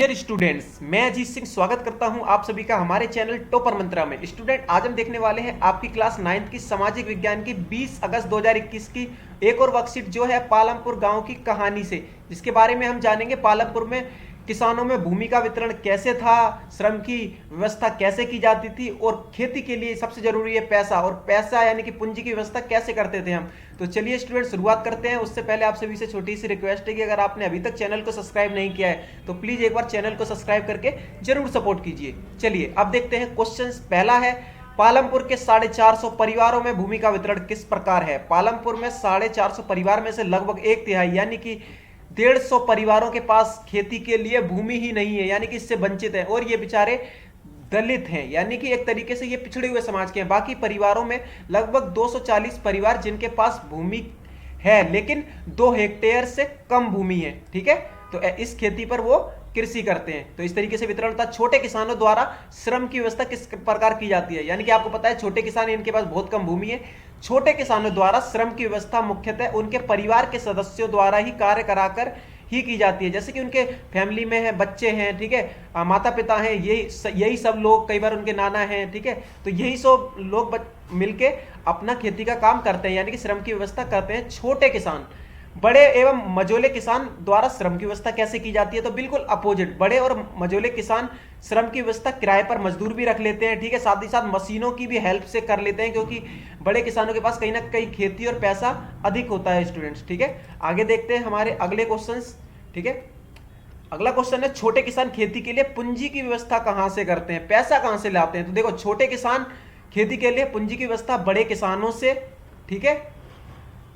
Dear students, मैं अजीत सिंह स्वागत करता हूं आप सभी का हमारे चैनल टॉपर मंत्रा में। स्टूडेंट, आज हम देखने वाले हैं आपकी क्लास 9th की सामाजिक विज्ञान की 20 अगस्त 2021 की एक और वर्कशीट जो है पालमपुर गांव की कहानी से, जिसके बारे में हम जानेंगे पालमपुर में किसानों में भूमि का वितरण कैसे था, श्रम की व्यवस्था कैसे की जाती थी और खेती के लिए सबसे जरूरी है पैसा, और पैसा यानी कि पूंजी की व्यवस्था कैसे करते थे हम। तो चलिए स्टूडेंट शुरुआत करते हैं। उससे पहले आप सभी से छोटी सी रिक्वेस्ट है कि अगर आपने अभी तक चैनल को सब्सक्राइब नहीं किया है तो प्लीज एक बार चैनल को सब्सक्राइब करके जरूर सपोर्ट कीजिए। चलिए अब देखते हैं क्वेश्चन। पहला है, पालमपुर के 450 परिवारों में भूमि का वितरण किस प्रकार है। पालमपुर में 450 परिवार में से लगभग एक तिहाई यानी कि 150 परिवारों के पास खेती के लिए भूमि ही नहीं है, यानी कि इससे वंचित है, और ये बेचारे दलित हैं, यानी कि एक तरीके से ये पिछड़े हुए समाज के हैं। बाकी परिवारों में लगभग 240 परिवार जिनके पास भूमि है लेकिन 2 हेक्टेयर से कम भूमि है। ठीक है, तो इस खेती पर वो कृषि करते हैं। तो इस तरीके से वितरण था। छोटे किसानों द्वारा श्रम की व्यवस्था किस प्रकार की जाती है, यानी कि आपको पता है छोटे किसान, इनके पास बहुत कम भूमि है। छोटे किसानों द्वारा श्रम की व्यवस्था मुख्यतः उनके परिवार के सदस्यों द्वारा ही कार्य कराकर ही की जाती है, जैसे कि उनके फैमिली में है, बच्चे हैं, ठीक है, माता पिता हैं, यही सब लोग, कई बार उनके नाना हैं, ठीक है, तो यही सब लोग मिलके अपना खेती का काम करते हैं, यानी कि श्रम की व्यवस्था करते हैं छोटे किसान। बड़े एवं मझोले किसान द्वारा श्रम की व्यवस्था कैसे की जाती है, तो बिल्कुल अपोजिट। बड़े और मझोले किसान श्रम की व्यवस्था किराए पर मजदूर भी रख लेते हैं, ठीक है, साथ ही साथ मशीनों की भी हेल्प से कर लेते हैं, क्योंकि बड़े किसानों के पास कहीं ना कहीं खेती और पैसा अधिक होता है स्टूडेंट्स। ठीक है, आगे देखते हैं हमारे अगले क्वेश्चंस। ठीक है, अगला क्वेश्चन है, छोटे किसान खेती के लिए पूंजी की व्यवस्था कहां से करते हैं, पैसा कहां से लाते हैं। तो देखो, छोटे किसान खेती के लिए पूंजी की व्यवस्था बड़े किसानों से, ठीक है,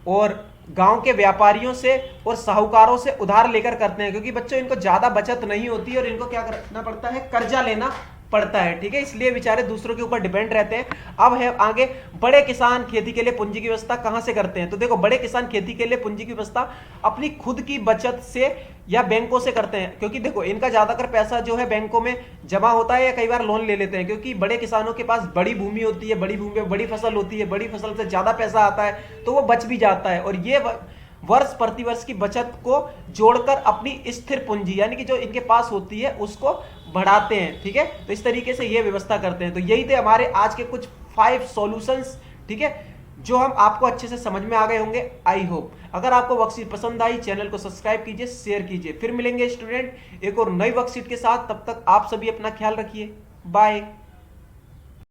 और गांव के व्यापारियों से और साहूकारों से उधार लेकर करते हैं, क्योंकि बच्चों इनको ज्यादा बचत नहीं होती और इनको क्या करना पड़ता है, कर्जा लेना पड़ता है। ठीक है, इसलिए बेचारे दूसरों के ऊपर डिपेंड रहते हैं। अब है आगे, बड़े किसान खेती के लिए पूंजी की व्यवस्था कहां से करते हैं। तो देखो, बड़े किसान खेती के लिए पूंजी की व्यवस्था अपनी खुद की बचत से या बैंकों से करते हैं, क्योंकि देखो इनका ज्यादातर पैसा जो है बैंकों में जमा होता है या कई बार लोन ले लेते हैं, क्योंकि बड़े किसानों के पास बड़ी भूमि होती है, बड़ी भूमि में बड़ी फसल होती है, बड़ी फसल से ज्यादा पैसा आता है तो वो बच भी जाता है, और ये वर्ष प्रतिवर्ष की बचत को जोड़कर अपनी स्थिर पूंजी यानी कि जो इनके पास होती है उसको बढ़ाते हैं। ठीक है, तो इस तरीके से ये व्यवस्था करते हैं। तो यही थे हमारे आज के कुछ 5 सॉल्यूशंस, ठीक है, जो हम आपको अच्छे से समझ में आ गए होंगे, आई होप। अगर आपको वर्कशीट पसंद आई, चैनल को सब्सक्राइब कीजिए, शेयर कीजिए। फिर मिलेंगे स्टूडेंट एक और नई वर्कशीट के साथ, तब तक आप सभी अपना ख्याल रखिए। बाय।